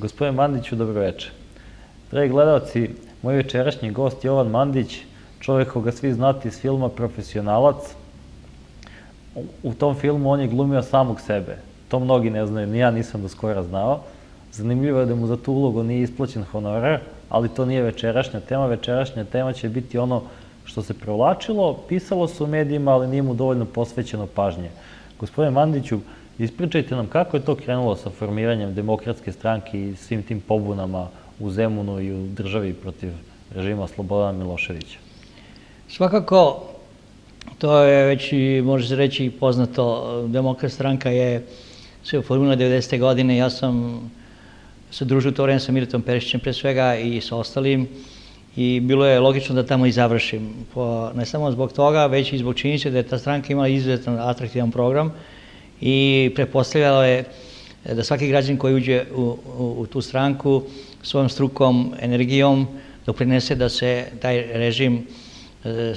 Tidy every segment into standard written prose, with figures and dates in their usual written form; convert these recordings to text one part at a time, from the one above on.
Gospodin Mandiću, dobroveče. Dragi gledalci, moj večerašnji gost Jovan Mandić, čovjek koga svi znate iz filma Profesionalac. U tom filmu on je glumio samog sebe. To mnogi ne znaju, ni ja nisam do skora znao. Zanimljivo je da mu za tu ulogu nije isplaćen honorar, ali to nije večerašnja tema. Večerašnja tema će biti ono što se provlačilo, pisalo se u medijima, ali nije mu dovoljno posvećeno pažnje. Gospodine Mandiću, ispričajte nam kako je to krenulo sa formiranjem Demokratske stranke i svim tim pobunama u Zemunu i u državi protiv režima Slobodana Miloševića. Svakako, to je već, može se reći, poznato. Demokratska stranka je sve formirana 90. godine. Ja sam se družio u to vreme sa Miletom Perišićem pre svega i sa ostalim i bilo je logično da tamo i završim. Ne samo zbog toga, već i zbog činjenice da je ta stranka imala izuzetan atraktivan program i pretpostavljalo je da svaki građanin koji uđe u tu stranku svojom strukom, energijom doprinese da se taj režim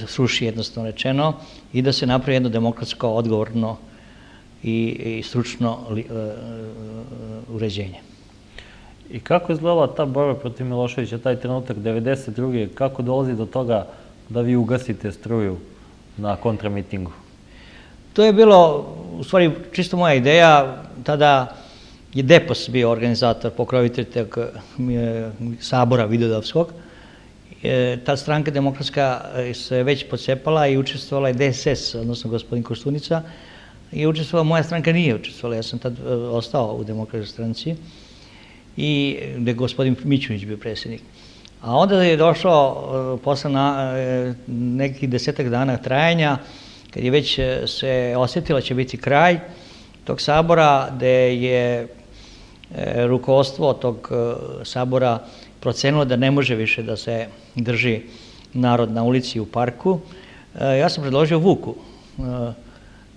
sruši, jednostavno rečeno, i da se napravi jedno demokratsko, odgovorno i stručno uređenje. I kako je izgledala ta borba protiv Miloševića, taj trenutak 92. Kako dolazi do toga da vi ugasite struju na kontramitingu? To je bilo, u stvari, čisto moja ideja. Tada je Depos bio organizator, pokrovitelj tog sabora Vidodavskog. Ta stranka demokratska se već pocepala i učestvovala je DSS, odnosno gospodin Koštunica, i učestvovala, moja stranka nije učestvovala, ja sam tad ostao u Demokratskoj stranci, i gde je gospodin Mićunić bio predsjednik. A onda je došao, posle nekih 10 dana trajanja, kad je već se osjetilo će biti kraj tog sabora, gde je rukovodstvo tog sabora procenilo da ne može više da se drži narod na ulici u parku. Ja sam predložio Vuku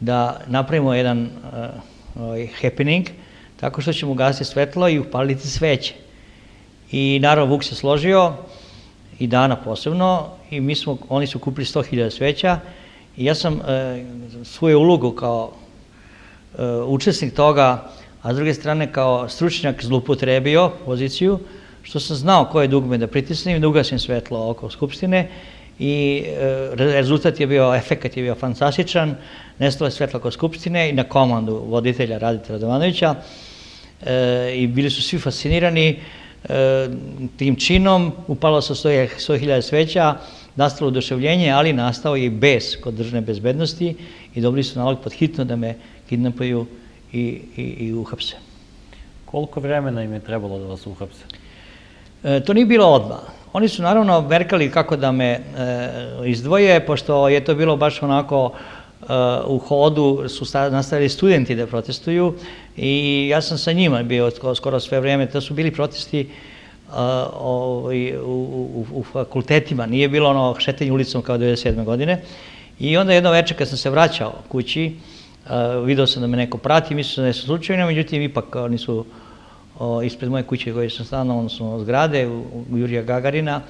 da napravimo jedan happening, tako što ćemo ugasiti svetlo i upaliti sveće. I naravno Vuk se složio, i Dana posebno, i oni su kupili 100.000 sveća, i ja sam svoju ulogu kao učesnik toga, a s druge strane kao stručnjak zloupotrebio poziciju, što sam znao koje dugme da pritisnem i da ugasim svetlo oko Skupštine, i rezultat je bio, efekat je bio fantastičan. Nestalo je svetlo oko Skupštine i na komandu voditelja Radeta Radovanovića, i bili su svi fascinirani tim činom. Upalo se 100.000 sveća, nastalo oduševljenje, ali nastao je i bes kod državne bezbednosti i dobili su nalog pod hitno da me kidnapuju i uhapse. Koliko vremena im je trebalo da vas uhapse? To nije bilo odmah. Oni su naravno merkali kako da me izdvoje, pošto je to bilo baš onako u hodu, su nastavili studenti da protestuju, i ja sam sa njima bio skoro sve vreme. To su bili protesti u fakultetima, nije bilo ono šetanje ulicom kao 1997. godine. I onda jedno večer kad sam se vraćao kući, video sam da me neko prati, mislio sam da je slučajno, međutim ipak oni su ispred moje kuće koje sam stanovao, odnosno zgrade u Jurija Gagarina,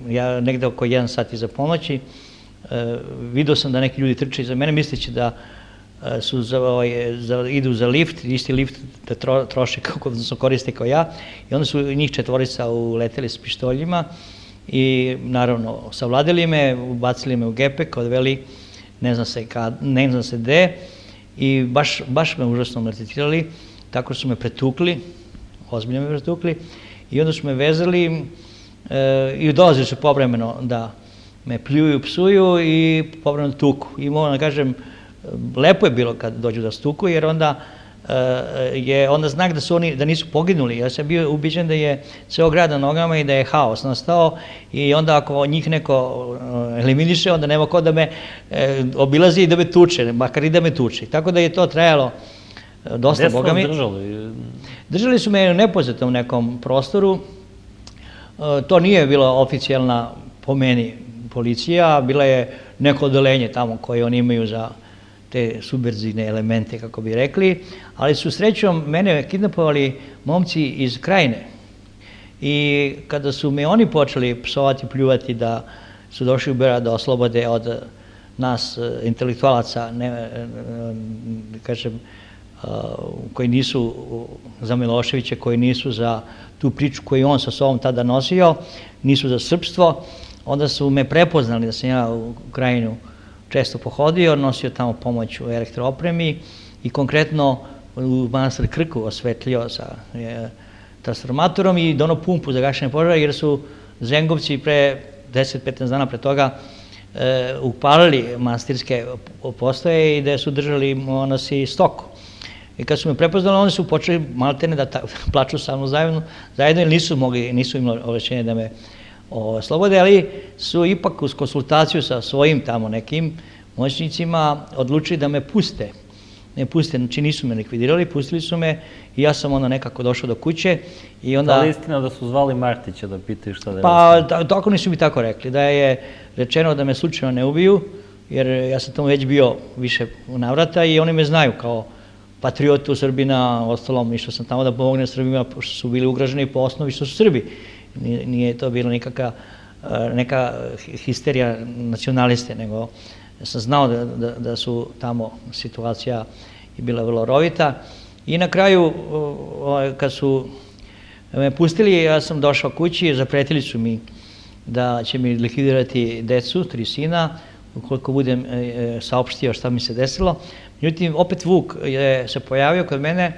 ja negde oko 1 sat iza ponoći, video sam da neki ljudi trče iza mene, misleći da idu za lift, isti lift da troše kako su koriste kao ja, i onda su njih 4 uleteli s pištoljima i naravno savladili me, ubacili me u gepek, odveli ne znam se gde, i baš me užasno maltretirali. Tako su me pretukli, ozbiljno me pretukli, i onda su me vezali i dolazili su povremeno da me pljuju, psuju i povremeno tuku. I moram da kažem, lepo je bilo kad dođu da stuku, jer onda je znak da nisu poginuli. Ja sam bio ubiđen da je ceo grad na nogama i da je haos nastao, i onda ako njih neko eliminiše, onda nema ko da me obilazi i da me tuče, makar i da me tuče. Tako da je to trajalo dosta, Boga mi. Gde su vam držali? Držali su me u nepoznatom nekom prostoru. To nije bila oficijalna, po meni, policija, bila je neko odelenje tamo koje oni imaju za te subverzivne elemente, kako bi rekli, ali su srećom mene kidnapovali momci iz Krajine. I kada su me oni počeli psovati, pljuvati da su došli u Beograd da oslobode od nas intelektualaca, kažem, koji nisu za Miloševića, koji nisu za tu priču koju on sa sobom tada nosio, nisu za srpstvo. Onda su me prepoznali da sam ja u Krajinu često pohodio, nosio tamo pomoć u elektroopremi i konkretno u manastir Krku osvetlio sa transformatorom i donao pumpu za gašenje požara, jer su Zengovci pre 10-15 dana pre toga upalili manastirske postoje i da su držali monasi stoku. I kad su me prepoznali, oni su počeli maltene da plaču sa mnom zajedno, jer nisu imali ovlašćenje da me oslobode, ali su ipak uz konsultaciju sa svojim tamo nekim moćnicima odlučili da me puste. Ne puste, znači nisu me likvidirali, pustili su me i ja sam onda nekako došao do kuće i onda... Da li je istina da su zvali Martića da pitaju šta da je? Pa, tako nisu mi tako rekli, da je rečeno da me slučajno ne ubiju, jer ja sam tamo već bio više navrata i oni me znaju kao patriotu Srbina, ostalom išao sam tamo da pomogne Srbima, pošto su bili ugroženi po osnovi što su Srbi. Nije to bilo neka histerija nacionaliste, nego sam znao da su tamo situacija bila vrlo rovita. I na kraju, kad su me pustili, ja sam došao kući i zapretili su mi da će mi likvidirati decu, 3 sina, ukoliko budem saopštio šta mi se desilo. Međutim, opet Vuk je se pojavio kod mene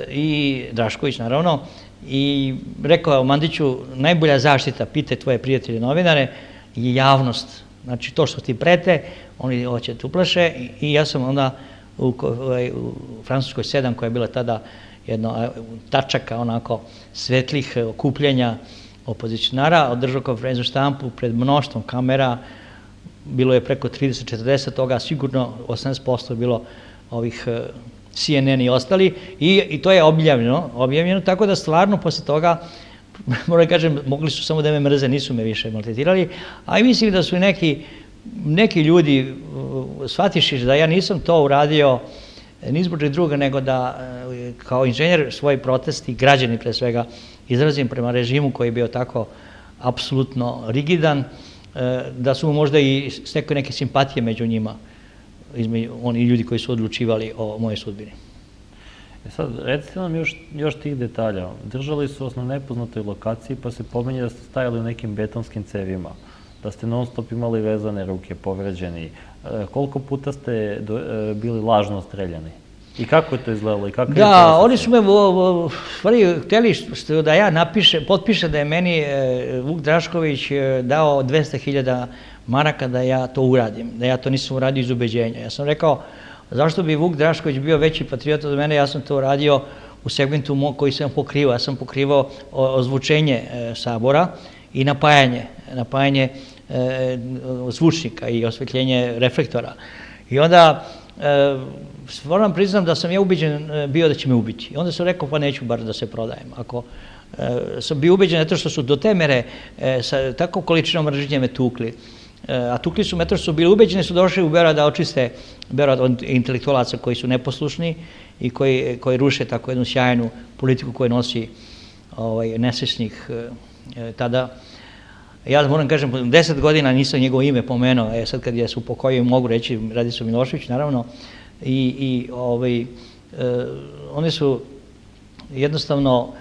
i Drašković naravno i rekao Mandiću, najbolja zaštita, pitaj tvoje prijatelje novinare, je javnost. Znači to što ti prete, oni hoće te uplaše i ja sam onda u Francuskoj 7, koja je bila tada jedna tačaka onako svetlih okupljenja opozicionara, održao konferenciju štampu pred mnoštvom kamera, bilo je preko 30-40 toga, sigurno 80% bilo ovih CNN i ostali i to je objavljeno, tako da stvarno posle toga, moram kažem, mogli su samo da me mrze, nisu me više maltretirali, a i mislim da su neki ljudi, shvatiši da ja nisam to uradio ni zbog druga, nego da kao inženjer svoj protest i građani pre svega izrazim prema režimu koji je bio tako apsolutno rigidan, da su možda i stekli neke simpatije među njima, oni ljudi koji su odlučivali o mojoj sudbini. Sad, recite nam još tih detalja. Držali su vas na nepoznatoj lokaciji, pa se pominje da ste stajali u nekim betonskim cevima, da ste non stop imali vezane ruke, povređeni. Koliko puta ste bili lažno streljani? I kako je to izgledalo? Da, oni su me stvari hteli da ja potpišem da je meni Vuk Drašković dao 200.000 maraka da ja to uradim, da ja to nisam uradio iz ubeđenja. Ja sam rekao, zašto bi Vuk Drašković bio veći patriot od mene, ja sam to uradio u segmentu koji sam pokrivao. Ja sam pokrivao ozvučenje sabora i napajanje zvučnika i osvetljenje reflektora. I onda moram priznam da sam ja ubeđen bio da će me ubiti. I onda sam rekao, pa neću bar da se prodajem. Ako sam bio ubeđen zato što su do te mere sa takvom količinom mržnje me tukli, a tukli su me zato što su bili ubeđeni, su došli u Beograd da očiste Beograd od intelektualaca koji su neposlušni i koji ruše tako jednu sjajnu politiku koju nosi nesrećnih tada. Ja moram kažem, 10 godina nisam njegovo ime pomenuo, sad kad je se upokojio mogu reći, radi se o Milošević naravno, i oni su jednostavno,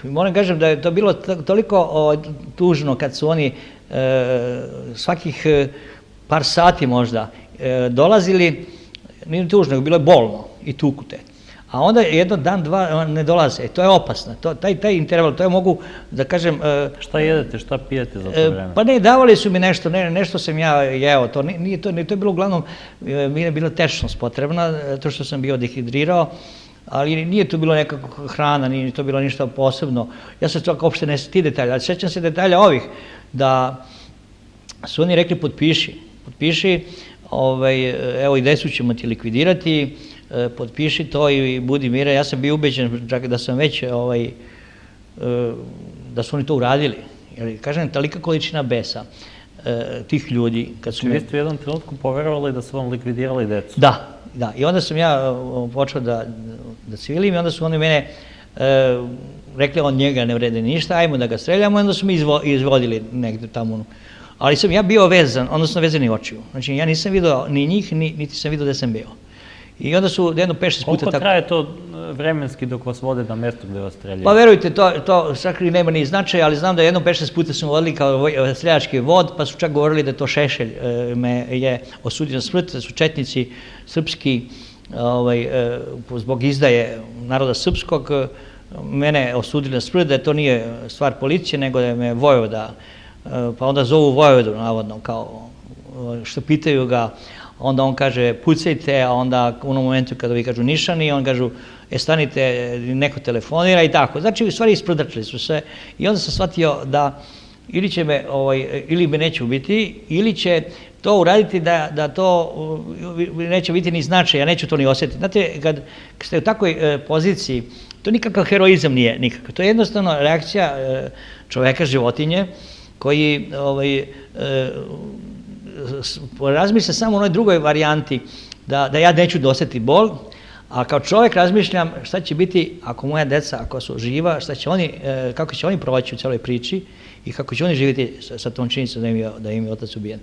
moram kažem da je to bilo toliko tužno kad su oni svakih par sati možda dolazili, nije tužno, nego bilo je bolno i tuku te. A onda jedan dan, dva ne dolaze. To je opasno. Taj interval, to je mogu da kažem... Šta jedete, šta pijete za to vreme? Pa ne, davali su mi nešto sam ja jeo. To je bilo uglavnom, mi je bila tečnost potrebna, to što sam bio dehidrirao, ali nije to bilo nekako hrana, nije to bilo ništa posebno. Ja se čak uopšte ne ti detalja, ali sećam se detalja ovih, da su oni rekli potpiši, evo i decu ćemo ti likvidirati, potpiši to i budi miran. Ja sam bio ubeđen da sam već, da su oni to uradili. Jer, kažem, tolika količina besa tih ljudi. Znači, vi ste u jednom trenutku poverovali da su vam likvidirali decu? Da. I onda sam ja počeo da civilim i onda su oni mene rekli, on njega ne vrede ništa, ajmo da ga streljamo, i onda su mi izvodili negde tamo. Ali sam ja bio vezan, odnosno vezani očiju. Znači, ja nisam vidio ni njih, niti sam vidio gde sam bio. I onda su jedno 5-6 puta Koliko traje to vremenski dok vas vode na mesto gde vas streljaju? Pa verujte, to čak i nema ni značaj, ali znam da jedno 5-6 puta su me vodili kao streljački vod, pa su čak govorili da to Šešelj me je osudio na smrt, da su četnici srpski zbog izdaje naroda srpskog mene osudili na smrt, da to nije stvar policije, nego da je me Vojvoda, pa onda zovu Vojvodu, navodno, kao što pitaju ga, onda on kaže pucajte, a onda u onom momentu kada vi kažu nišani, on kažu stanite, neko telefonira i tako. Znači, u stvari isprdačili su se i onda sam shvatio da ili me neće ubiti, ili će to uraditi da to neće biti ni značaj, ja neću to ni osjetiti. Znate, kad ste u takvoj poziciji, to nikakav heroizam nije, nikakav. To je jednostavno reakcija čoveka, životinje, koji razmišlja samo o onoj drugoj varijanti, da ja neću da osjeti bol, a kao čovjek razmišljam šta će biti ako moja deca, ako su živa, kako će oni proći u celoj priči i kako će oni živjeti sa tom činjenicom da im je otac ubijen.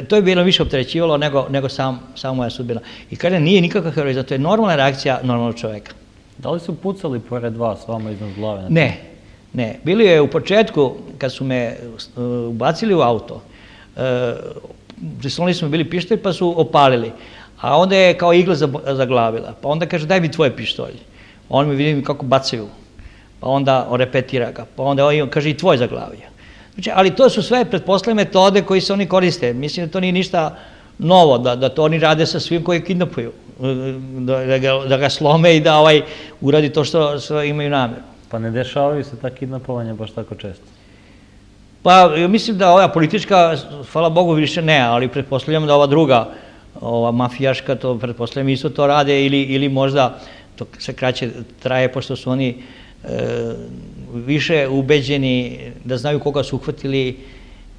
To je bilo više opterećivalo nego sama moja sudbina. I kažem, nije nikakav heroizam, to je normalna reakcija normalnog čovjeka. Da li su pucali pored vas, vama iznad glave? Ne. Bili je u početku, kad su me ubacili u auto, prislonili su mi bili pištolj pa su opalili. A onda je kao igla zaglavila. Pa onda kaže, daj mi tvoje pištolje. On mi vidi kako bacaju. Pa onda on repetira ga. Pa onda on kaže, i tvoj zaglavlja. Znači, ali to su sve pretpostavljene metode koje se oni koriste. Mislim da to nije ništa novo, da to oni rade sa svim koji kidnapuju. Da ga slome i da uradi to što imaju namjeru. Pa ne dešavaju se ta kidnapovanja baš tako često? Pa mislim da ova politička, hvala Bogu, više ne, ali pretpostavljam da ova druga, ova mafijaška, to pretpostavljam isto to rade ili možda to se kraće traje pošto su oni više ubeđeni da znaju koga su uhvatili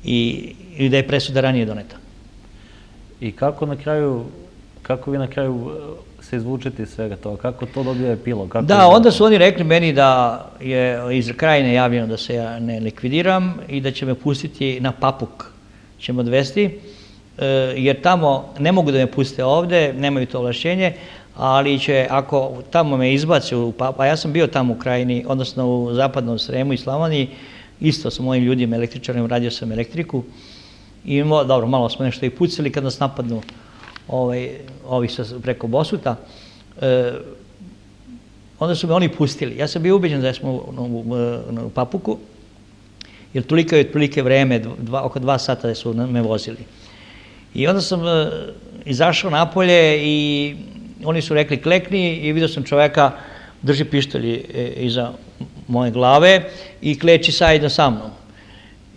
i da je presuda ranije doneta. I kako vi na kraju se izvučete iz svega toga? Kako to dobije epilog? Da, onda su oni rekli meni da je iz Krajine javljeno da se ja ne likvidiram i da će me pustiti na Papuk, ćemo odvesti, jer tamo ne mogu da me puste ovde, nemaju to ovlašćenje, ali će, ako tamo me izbace, a ja sam bio tamo u Krajini, odnosno u Zapadnom Sremu i Slavoniji, isto sa mojim ljudima, električarima, radio sam elektriku i dobro, malo smo nešto i pucali kad nas napadnu ovi preko Bosuta, onda su me oni pustili. Ja sam bio ubeđen da smo u Papuku, jer toliko je otprilike vreme, oko 2 sata da su me vozili. I onda sam izašao napolje i oni su rekli klekni i vidio sam čoveka drži pištolj iza moje glave i kleči zajedno sa mnom.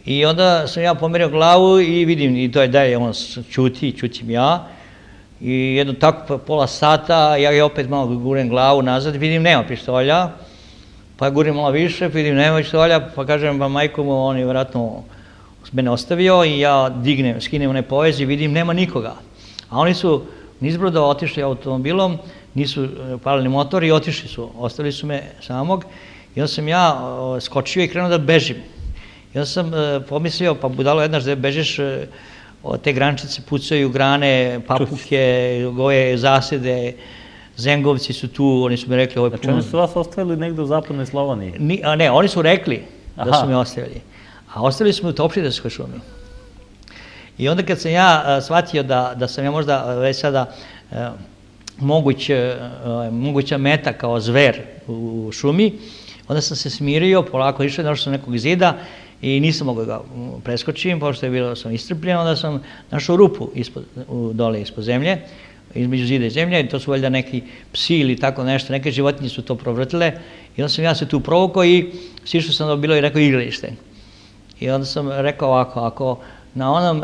I onda sam ja pomerio glavu i vidim i to je da je on ćutim ja. I jedno tako pola sata, ja opet malo gurem glavu nazad, vidim nema pištolja, pa gurim malo više, vidim nema pištolja, pa kažem pa majko mu, on je vjerojatno mene ostavio i ja skinem onaj povez i vidim nema nikoga. A oni su nizbrdo otišli automobilom, nisu palili motor i otišli su, ostavili su me samog i onda sam ja skočio i krenuo da bežim. I onda sam pomislio, pa budalo jedna da bežeš, te grančice pucaju, grane, Papuke, goje zasede, Zengovci su tu, oni su mi rekli ovo je puno. Znači oni su vas ostavili negde u Zapadnoj Slavoniji? Ne, oni su rekli da su me ostavili, a ostavili su me u Topčiderskoj šumi. I onda kad sam ja shvatio da sam ja možda već sada moguća meta kao zver u šumi, onda sam se smirio, polako išao, došao sam nekog zida i nisam mogao ga preskočim, pošto je bilo sam istrpljen, onda sam našao rupu dole ispod zemlje, između zida i zemlje, i to su valjda neki psi ili tako nešto, neke životinje su to provrtile, i onda sam ja se tu provukao i sišao sam da bilo i neko igralište. I onda sam rekao ovako, ako na onom,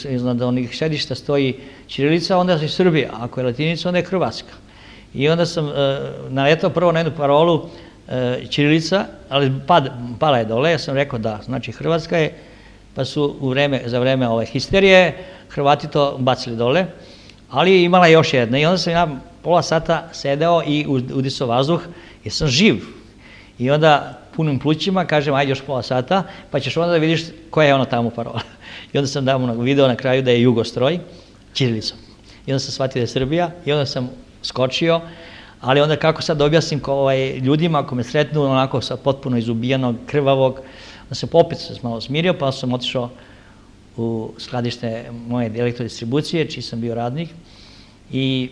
iznad onih sedišta stoji ćirilica, onda je Srbija, ako je latinica, onda je Hrvatska. I onda sam naletao prvo na jednu parolu, ćirilica, ali pala je dole, ja sam rekao da, znači Hrvatska je, pa su za vreme ove histerije Hrvati to bacili dole, ali imala je još jedna i onda sam ja pola sata sedeo i udisao vazduh jer sam živ. I onda punim plućima kažem ajde još pola sata pa ćeš onda da vidiš koja je ona tamo parola. I onda sam dao video na kraju da je Jugostroj ćirilicom. i onda sam shvatio da je Srbija i onda sam skočio, ali onda kako sad objasnim ljudima ako me sretnu onako sad potpuno izubijanog, krvavog, onda sam opet se malo smirio, pa sam otišao u skladište moje elektrodistribucije, čiji sam bio radnik, i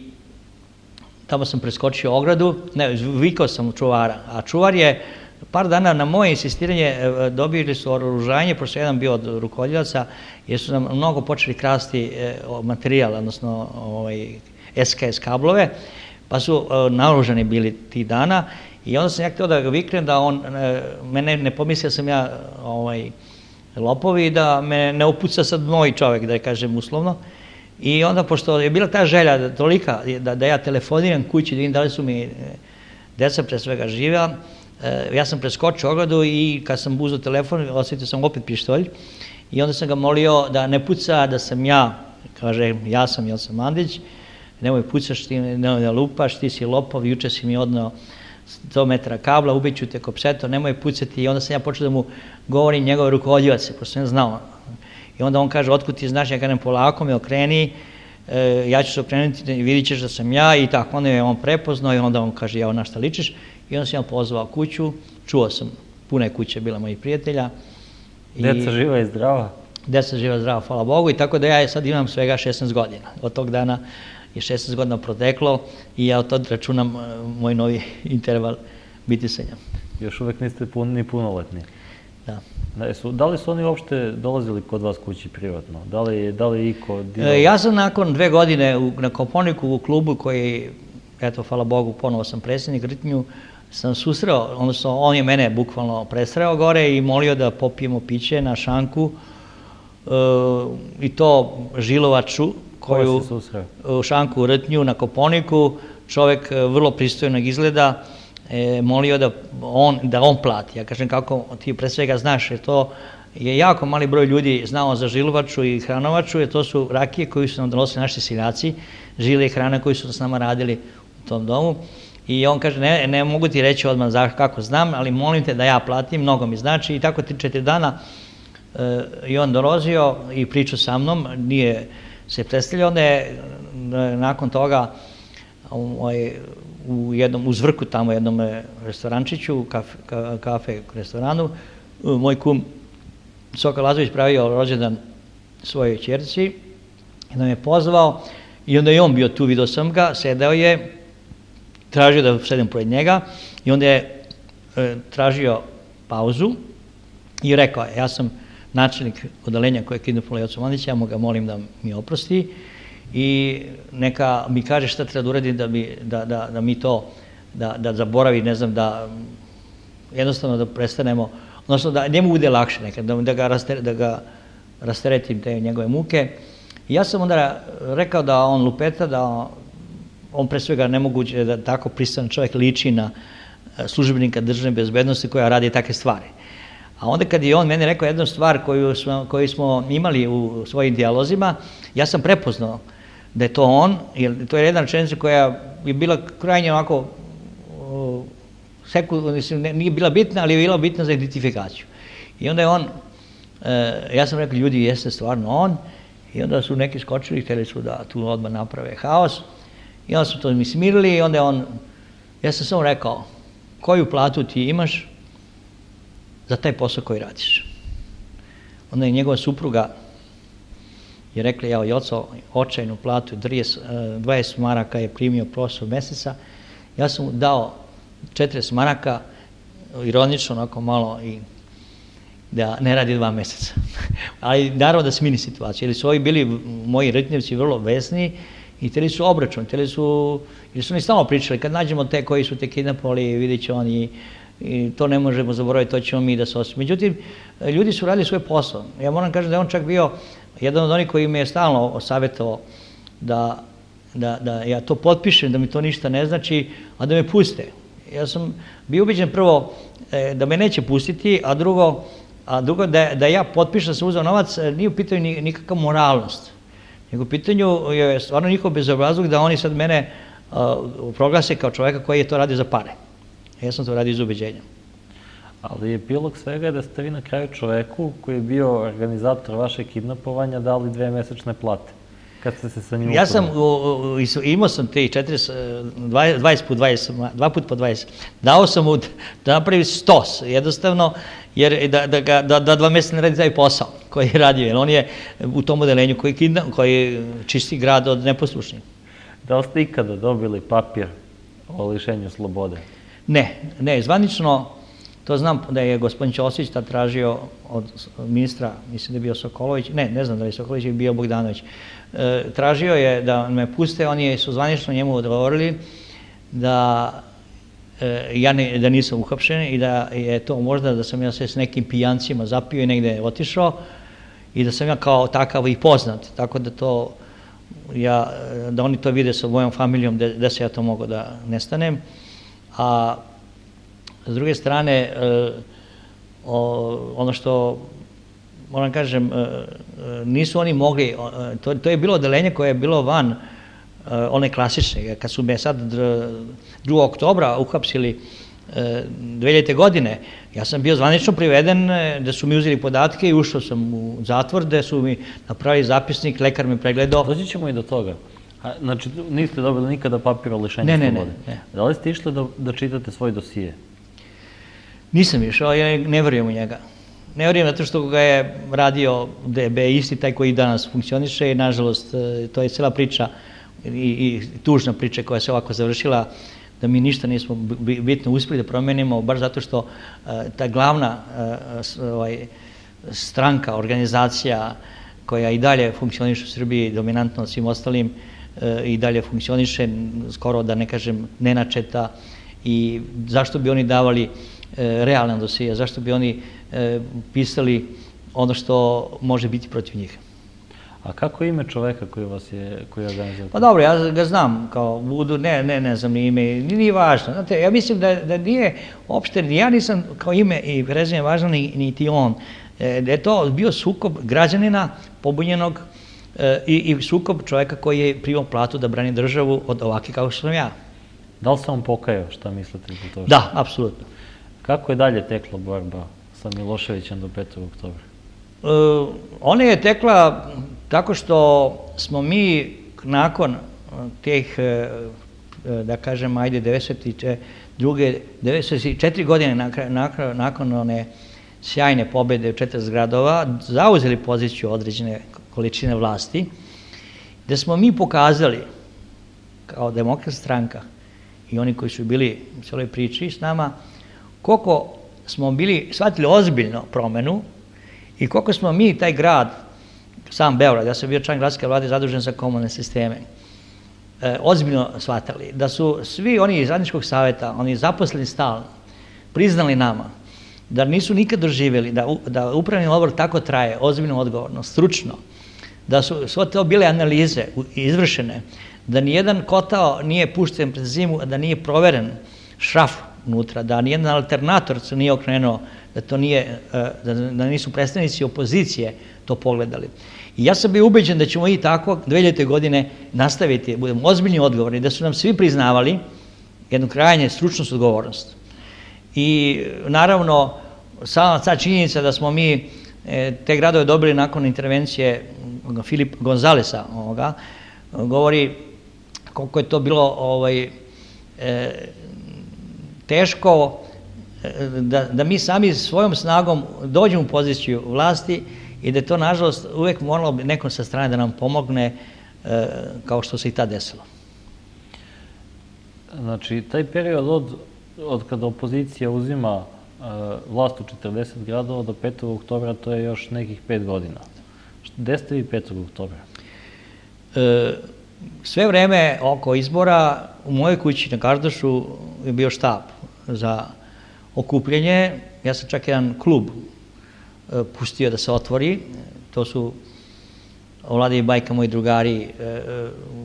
tamo sam preskočio ogradu, ne, vikao sam čuvara, a čuvar je par dana na moje insistiranje dobili su oružanje, pošto jedan bio od rukovodilaca, jer su nam mnogo počeli krasti materijal, odnosno SKS kablove, pa su naoružani bili tih dana i onda sam ja htio da ga viknem da on, mene ne pomisli da sam ja lopovi i da me ne upuca sad moj čovek, da je kažem uslovno. I onda, pošto je bila ta želja tolika da ja telefoniram kući, da vidim da li su mi deca pre svega živela, ja sam preskočio ogradu i kad sam uzeo telefon, osjetio sam opet pištolj i onda sam ga molio da ne puca, da sam ja, kaže, ja sam Joca Mandić, nemoj pucaš, ti nemoj da lupaš, ti si lopov, juče si mi odneo 100 metara kabla, ubiću te ko pseto, nemoj pucati. I onda sam ja počeo da mu govorim njegove rukovodioce, pošto sam znao. I onda on kaže, otkud ti znaš, ja kažem, polako me okreni, ja ću se okrenuti i vidit ćeš da sam ja i tako. Onda je on prepoznao i onda on kaže, ja na šta ličiš? I onda sam ja pozvao kuću, čuo sam, puna je kuća bila mojih prijatelja. Deca živa i zdrava? Deca živa i zdrava, hvala Bogu, i tako da ja sad imam svega 16 godina. Od tog dana je 16 godina proteklo i ja od toga računam moj novi interval bitisanja. Još uvek niste ni punoletni? Da. Da li su oni uopšte dolazili kod vas kući privatno? Da li iko... Ja sam nakon 2 godine na Kopaoniku u klubu koji, eto, hvala Bogu, ponovo sam predsjednik Rtnju, sam susreo, odnosno on je mene bukvalno presreo gore i molio da popijemo piće na šanku i to Žilovaču, koju šanku u Rtnju na Kopaoniku, čovek vrlo pristojnog izgleda, molio da on plati. Ja kažem, kako ti pre svega znaš, jer to je jako mali broj ljudi znao za Žilovaču i Hranovaču, jer to su rakije koju su nam donosili naši seljaci, Žile i Hrana koji su s nama radili u tom domu. I on kaže, ne mogu ti reći odmah kako znam, ali molim te da ja platim, mnogo mi znači. I tako 3-4 dana i on dolazio i pričao sa mnom, nije se predstavljao, onda je nakon toga u Zvrku, tamo jednom restorančiću, kafe restoranu, moj kum Sokol Lazović pravio rođendan svojoj ćerci i onda me pozvao i onda je on bio tu, vidio sam ga, sedeo je, tražio da sedem pored njega i onda je tražio pauzu i rekao je, ja sam načelnik odeljenja koje je kidnapovalo Jocu Mandića, ja ga molim da mi oprosti i neka mi kaže šta treba da uradi da mi to, da zaboravi, ne znam, da jednostavno da prestanemo, odnosno da njemu bude lakše nekad, da ga rasteretim te njegove muke. I ja sam onda rekao da on lupeta, da on pre svega nemoguće da tako pristan čovjek liči na službenika državne bezbednosti koja radi takve stvari. A onda kad je on meni rekao jednu stvar koju smo imali u svojim dijalozima, ja sam prepoznao da je to on, jer to je jedna rečenica koja je bila krajnje onako, nije bila bitna, ali je bila bitna za identifikaciju. I onda je on, ja sam rekao, ljudi, jeste stvarno on, i onda su neki skočili, htjeli su da tu odmah naprave haos, i onda su to mi smirili, i onda je on, ja sam samo rekao, koju platu ti imaš za taj posao koji radiš? Onda je njegova supruga je rekla, ja Joco, očajnu platu, 20 maraka je primio prošlog meseca, ja sam mu dao 40 maraka, ironično, onako malo, i da ne radi 2 meseca. Ali naravno da smini situaciju, jer su ovi bili moji Rtnjevci vrlo vesni i htjeli su obračun, jer su oni stalno pričali, kad nađemo te koji su te kidnapovali, vidjet će oni, i to ne možemo zaboraviti, to ćemo mi da se osjećamo. Međutim, ljudi su radili svoj posao. Ja moram kažem da je on čak bio jedan od onih koji mi je stalno savjetovao da ja to potpišem, da mi to ništa ne znači, a da me puste. Ja sam bio ubeđen prvo da me neće pustiti, a drugo da ja potpišem da sam uzeo novac, nije u pitanju nikakva moralnost, nego u pitanju je stvarno njihov bezobrazluk da oni sad mene proglase kao čoveka koji je to radio za pare. Ja sam to radio iz ubeđenja. Ali epilog svega je da ste vi na kraju čoveku koji je bio organizator vašeg kidnapovanja dali 2 mesečne plate. kad ste se sa njim Ja sam, imao sam te 20 put 20, 2 put po 20. Dao sam mu da napravi 100, jednostavno, jer da 2 mjeseca ne radi taj posao koji je radio, jer on je u tom odelenju koji čisti grad od neposlušnih. Da li ste ikada dobili papir o lišenju slobode? Ne, zvanično, to znam da je gospodin Ćosić tad tražio od ministra, mislim da je bio Sokolović, ne znam da je Sokolović ili bio Bogdanović, tražio je da me puste, oni su zvanično njemu odgovorili da da nisam uhapšen i da je to možda da sam ja se s nekim pijancima zapio i negde otišao i da sam ja kao takav i poznat, tako da to da oni to vide sa mojom familijom da se ja to mogu da nestanem. A s druge strane, ono što moram kažem, nisu oni mogli, to je bilo odelenje koje je bilo van one klasične, kad su me sad 2. oktobra uhapsili 2000. godine, ja sam bio zvanično priveden, da su mi uzeli podatke i ušao sam u zatvor, da su mi napravili zapisnik, lekar me pregledao. Doći ćemo i do toga. Znači, niste dobili nikada papir o lišenju slobode? Ne. Da li ste išli da čitate svoj dosije? Nisam išao, ja ne verujem u njega. Ne verujem zato što ga je radio DB, isti taj koji danas funkcioniše i nažalost to je cijela priča i tužna priča koja se ovako završila, da mi ništa nismo bitno uspjeli da promenimo, baš zato što ta glavna stranka, organizacija koja i dalje funkcioniše u Srbiji, dominantno svim ostalim, i dalje funkcioniše, skoro da ne kažem nenačeta, i zašto bi oni davali realne dosije, zašto bi oni pisali ono što može biti protiv njih. A kako je ime čoveka koji je organizao? Pa dobro, ja ga znam kao Vudu, ne znam ni ime, nije važno. Znate, ja mislim da nije uopšte, ja nisam kao ime i prezime važno, niti on. Da je to bio sukob građanina pobunjenog i sukob čoveka koji je primao platu da brani državu od ovakve kao što sam ja. Da li se on pokajao, šta mislite za to? Da, apsolutno. Kako je dalje tekla borba sa Miloševićem do 5. oktobra? Ona je tekla tako što smo mi nakon teh, da kažem, ajde, 94 godine nakon one sjajne pobjede u 40 gradova, zauzeli poziciju određene količine vlasti, gde smo mi pokazali, kao Demokratska stranka i oni koji su bili u cijeloj priči s nama, koliko smo bili shvatili ozbiljno promenu i koliko smo mi taj grad, sam Beograd, ja sam bio član gradske vlade zadužen za komunalne sisteme, ozbiljno shvatali da su svi oni iz radničkog saveta, oni zaposleni stalno, priznali nama da nisu nikad doživjeli da upravni odbor tako traje, ozbiljno, odgovorno, stručno, da su sve to bile analize izvršene, da nijedan kotao nije pušten pred zimu, da nije proveren šraf unutra, da nijedan alternator se nije okrenuo, da nisu predstavnici opozicije to pogledali. I ja sam bio ubeđen da ćemo i tako 2000. godine nastaviti, budemo ozbiljni odgovorni, da su nam svi priznavali jednu krajnje stručnost i odgovornost. I naravno, sama činjenica da smo mi te gradove dobili nakon intervencije Filip Gonzalesa govori koliko je to bilo teško da mi sami svojom snagom dođemo u poziciju vlasti i da je to, nažalost, uvek moralo bi nekom sa strane da nam pomogne, kao što se i tad desilo. Znači, taj period od kada opozicija uzima vlast u 40 gradova do 5. oktobra, to je još nekih 5 godina. Gde ste vi 5. oktobra? Sve vreme oko izbora u mojoj kući na Kardošu je bio štab za okupljenje. Ja sam čak jedan klub pustio da se otvori. To su Vlada i Bajka, moji drugari,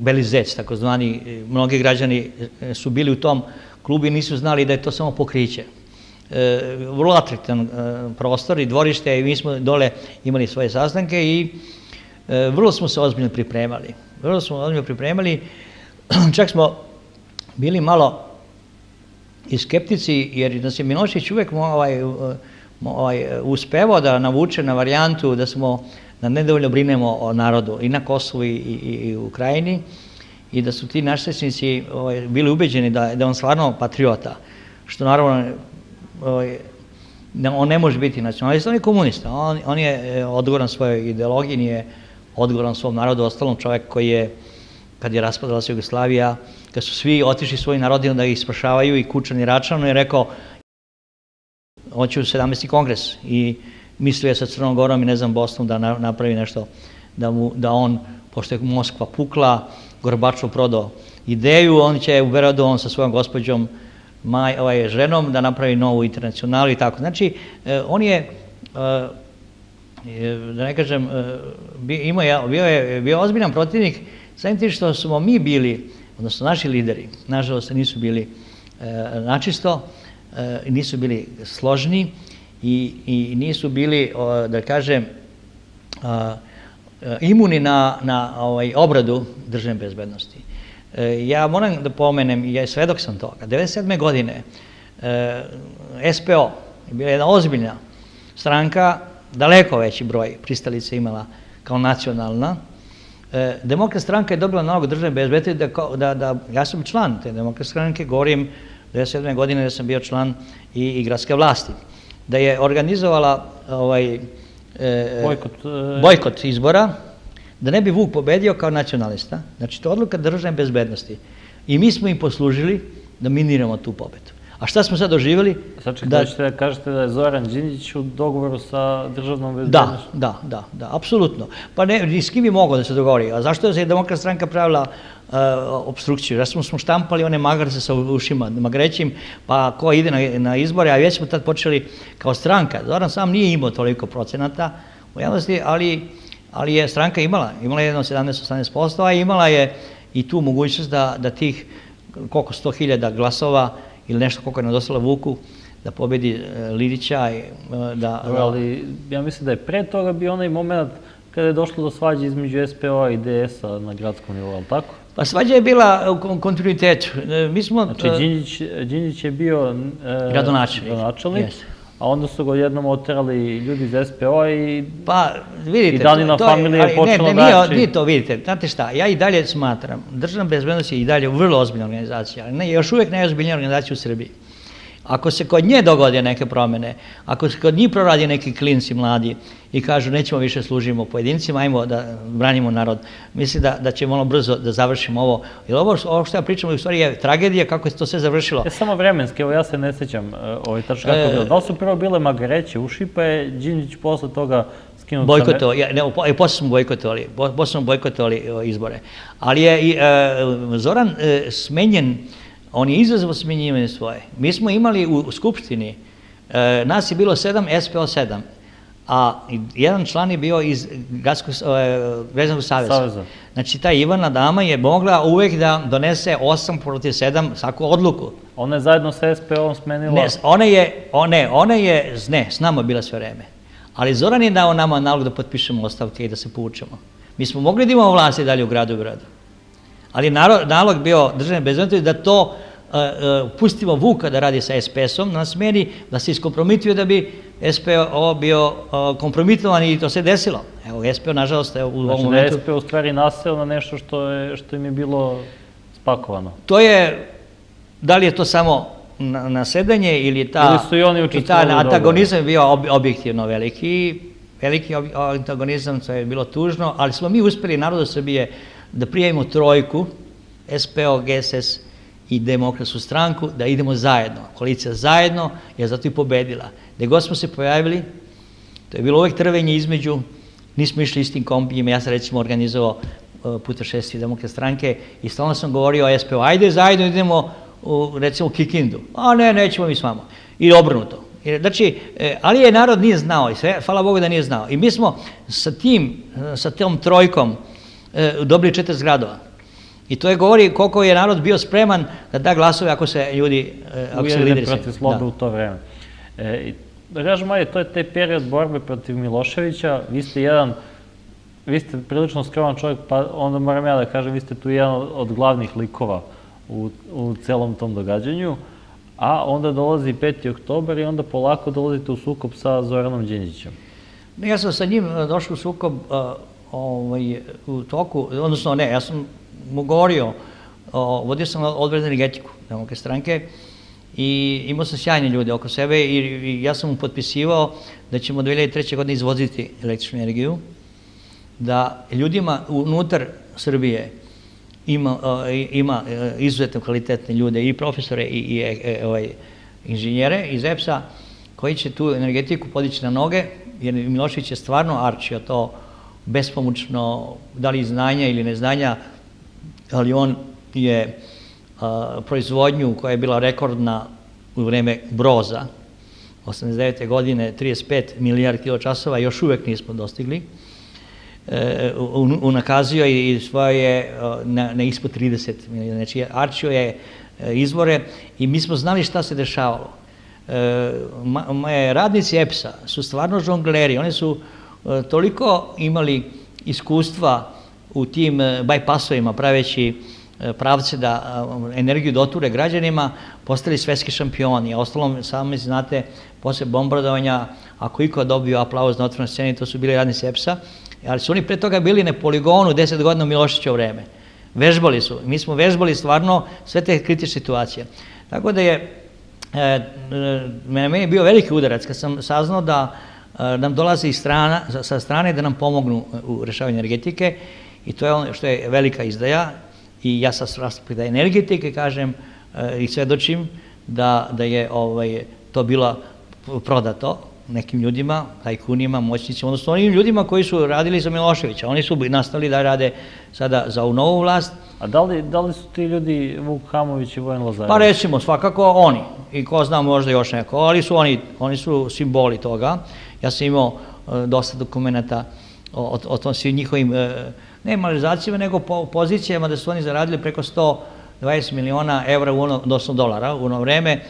Beli Zec, takozvani. Mnogi građani su bili u tom klubu i nisu znali da je to samo pokriće. Vrlo atraktivan prostor i dvorište, i mi smo dole imali svoje sastanke i vrlo smo se ozbiljno pripremali. Čak smo bili malo i skeptici, jer nas je Milošević uvek uspevao da navuče na varijantu da smo da nedovoljno brinemo o narodu i na Kosovu i u Krajini i da su ti naštetnici bili ubeđeni da je on stvarno patriota, što naravno on ne može biti nacionalista, on je komunista, on je odgovoran svojoj ideologiji, nije odgovoran svom narodu, ostalom čovjek koji je, kad je raspadala se Jugoslavija, kad su svi otišli svojim narodima da ih spašavaju i Kučan i Račan je rekao hoću 17. kongres i mislio je sa Crnom Gorom i ne znam Bosnom da napravi nešto, da on, pošto je Moskva pukla, Gorbačov prodao ideju, on će u Beogradu on sa svojom gospođom ženom da napravi novu internacionalu i tako. Znači, on je, da ne kažem, bio ozbiljan protivnik, samim tim što smo mi bili, odnosno naši lideri, nažalost nisu bili načisto, nisu bili složni i nisu bili, da kažem, imuni na obradu državne bezbednosti. Ja moram da pomenem, ja svedok sam toga, 1997. godine SPO je bila jedna ozbiljna stranka, daleko veći broj pristalica imala kao nacionalna. Demokratska stranka je dobila nalog državne bezbednosti ja sam član te demokratske stranke, govorim 1997. godine da sam bio član i gradske vlasti, da je organizovala bojkot izbora, da ne bi Vuk pobedio kao nacionalista. Znači, to je odluka državne bezbednosti. I mi smo im poslužili da miniramo tu pobedu. A šta smo sad doživjeli? Sad ćete da kažete da je Zoran Đinđić u dogovoru sa državnom bezbednošću? Da, apsolutno. Pa ni s kim je mogao da se dogovori. A zašto je Demokratska stranka pravila obstrukciju? Zašto smo štampali one magarce sa ušima magrećim, pa ko ide na izbore, a već smo tad počeli kao stranka. Zoran sam nije imao toliko procenata u javnosti, ali je stranka imala je jedno 17-18%, a imala je i tu mogućnost da tih koliko 100.000 glasova ili nešto koliko je nedostalo Vuku, da pobedi Lidića. Ali ja mislim da je pre toga bio onaj moment kada je došlo do svađe između SPO-a i DS-a na gradskom nivou, ali tako? Pa svađa je bila u kontinuitetu. Znači, Đinđić je bio gradonačelnik, a onda su ga jednom oterali ljudi iz SPO-a i Danina familija je počela daći. Nije to, vidite, znate šta, ja i dalje smatram, državna bezbednost je i dalje vrlo ozbiljna organizacija, ali još uvijek najozbiljnija organizacija u Srbiji. Ako se kod nje dogode neke promjene, ako se kod njih proradi neki klinci mladi i kažu nećemo više služimo pojedincima, ajmo da branimo narod, mislim da ćemo ono brzo da završimo ovo. Jer ovo što ja pričam u stvari je tragedija kako je to sve završilo. Samo vremenski, evo ja se ne sećam tačno kako je bilo. Da li su prvo bile magareće uši, pa je Đinđić posle toga skinuo... Posle smo bojkotovali izbore. Ali je Zoran smenjen. On je izazvao smjenjivanje svoje. Mi smo imali u Skupštini, nas je bilo 7, SPO 7, a jedan član je bio iz Gradskog saveza. Znači, ta Ivana dama je mogla uvek da donese 8 protiv 7 svaku odluku. Ona je zajedno sa SPO-om smenila? Ne, s nama bila sve vreme. Ali Zoran je dao nama nalog da potpišemo ostavke i da se povučemo. Mi smo mogli da imamo vlasti dalje u gradu. Ali nalog bio državne bezbednosti da to pustimo Vuka da radi sa SPS-om na smeni, da se iskompromituje da bi SPO bio kompromitovan i to se desilo. Evo, SPO, nažalost, u ovom momentu... Znači da je SPO u stvari naseo na nešto što im je bilo spakovano. To je, da li je to samo nasedanje ili ta antagonizam je bio objektivno veliki antagonizam, to je bilo tužno, ali smo mi uspeli narodu Srbije da prijavimo trojku, SPO, GSS i Demokratsku stranku, da idemo zajedno. Koalicija zajedno je zato i pobedila. Gde god smo se pojavili, to je bilo uvek trvenje između, nismo išli istim kompijima, ja sam recimo organizovao puta 6 Demokratske stranke i stalno sam govorio o SPO, ajde zajedno idemo recimo u Kikindu. A ne, nećemo mi s vama. I obrnuto. Znači, ali je narod nije znao i sve, hvala Bogu da nije znao. I mi smo sa tom trojkom dobili 40 gradova. I to je govori koliko je narod bio spreman da da glasove ako se ljudi, ako se lideri se... protiv slobe u to vreme. Da kažem, to je taj period borbe protiv Miloševića. Vi ste prilično skroman čovjek, pa onda moram ja da kažem, vi ste tu jedan od glavnih likova u celom tom događanju. A onda dolazi 5. oktobar i onda polako dolazite u sukob sa Zoranom Đinđićem. Ja sam sa njim došao u sukob u toku, odnosno ne, ja sam mu govorio, vodio sam odbor za energetiku Demokratske stranke i imao sam sjajne ljude oko sebe i ja sam mu potpisivao da ćemo 2003. godine izvoziti električnu energiju, da ljudima unutar Srbije ima izuzetno kvalitetne ljude i profesore i inženjere iz EPS-a koji će tu energetiku podići na noge, jer Milošević je stvarno arčio to bespomučno, da li iz znanja ili neznanja, ali on je proizvodnju koja je bila rekordna u vreme Broza, 89. godine, 35 milijardi kiločasova, još uvek nismo dostigli, unakazio i svoje na ispod 30 milijardi. Znači, arčio je izvore i mi smo znali šta se dešavalo. Radnici EPS-a su stvarno žongleri, oni su toliko imali iskustva u tim bajpasovima praveći pravce da energiju doture građanima, postali svetski šampioni. A ostalom, sami znate, posle bombardovanja, ako iko dobio aplauz na otvorenoj sceni, to su bili radnici EPS-a, ali su oni pre toga bili na poligonu 10 godina u Miloševićevo vreme. Vežbali su. Mi smo vežbali stvarno sve te kritične situacije. Tako da je meni je bio veliki udarac kad sam saznao da nam dolaze sa strane da nam pomognu u rešavanju energetike i to je ono što je velika izdaja i ja sa raspita energetike kažem i svedočim da je to bilo prodato nekim ljudima, tajkunima, moćnicima, odnosno onim ljudima koji su radili za Miloševića. Oni su nastavili da rade sada za ovu novu vlast. A da li su ti ljudi Vuk Hamović i Vojan Lazarević? Pa recimo, svakako oni. I ko zna možda još neko, ali su oni su simboli toga. Ja sam imao dosta dokumenta o tom svim njihovim, ne malverzacijama, nego pozicijama da su oni zaradili preko 120 miliona evra, odnosno dolara u ono vreme,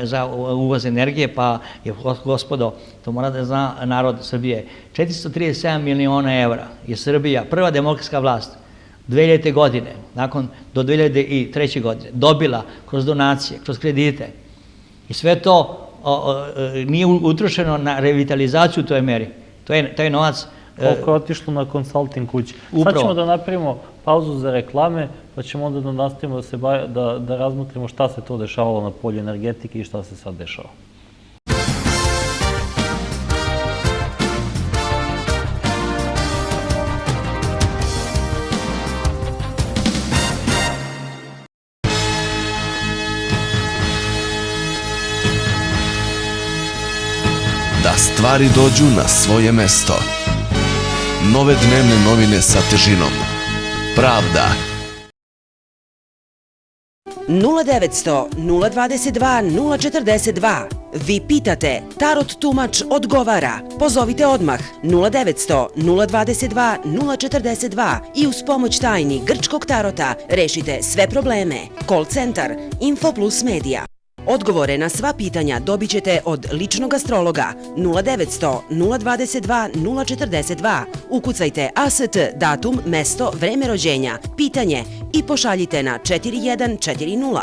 za uvoz energije, pa je, gospodo, to mora da zna narod Srbije, 437 miliona evra je Srbija, prva demokratska vlast, 2000. godine, do 2003. godine, dobila kroz donacije, kroz kredite. I sve to nije utrošeno na revitalizaciju u toj meri. Taj novac... Koliko je otišlo na konsulting kući. Sad ćemo da napravimo pauzu za reklame, pa ćemo onda da nastavimo da razmotrimo šta se to dešavalo na polju energetike i šta se sad dešava. Da stvari dođu na svoje mesto. Nove dnevne novine sa težinom. Pravda. 0900 022 042. Vi pitate, tarot tumač odgovara. Pozovite odmah 0900 022 042 i uz pomoć tajni grčkog tarota rešite sve probleme. Call centar Info Plus Media. Odgovore na sva pitanja dobit ćete od ličnog astrologa 0900 022 042. Ukucajte AST, datum, mesto, vreme rođenja, pitanje i pošaljite na 4140.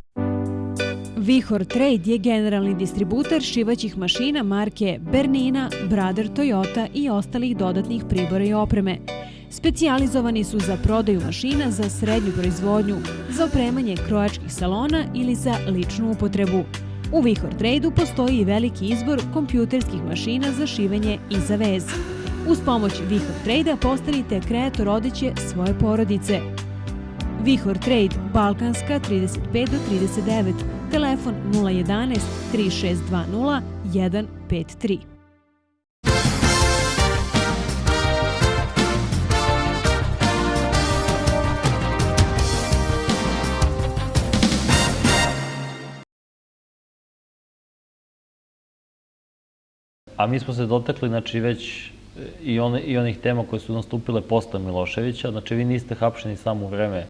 Vihor Trade je generalni distributer šivaćih mašina marke Bernina, Brother Toyota i ostalih dodatnih pribora i opreme. Specijalizovani su za prodaju mašina za srednju proizvodnju, za opremanje krojačkih salona ili za ličnu upotrebu. U Vihor Trade-u postoji i veliki izbor kompjuterskih mašina za šivenje i za vez. Uz pomoć Vihor Trade-a postanite kreator odeće svoje porodice. Vihor Trade, Balkanska 35 do 39, telefon 011 3620 153. A mi smo se dotakli, znači, već i onih tema koje su nastupile posle Miloševića. Znači, vi niste hapšeni samo u vreme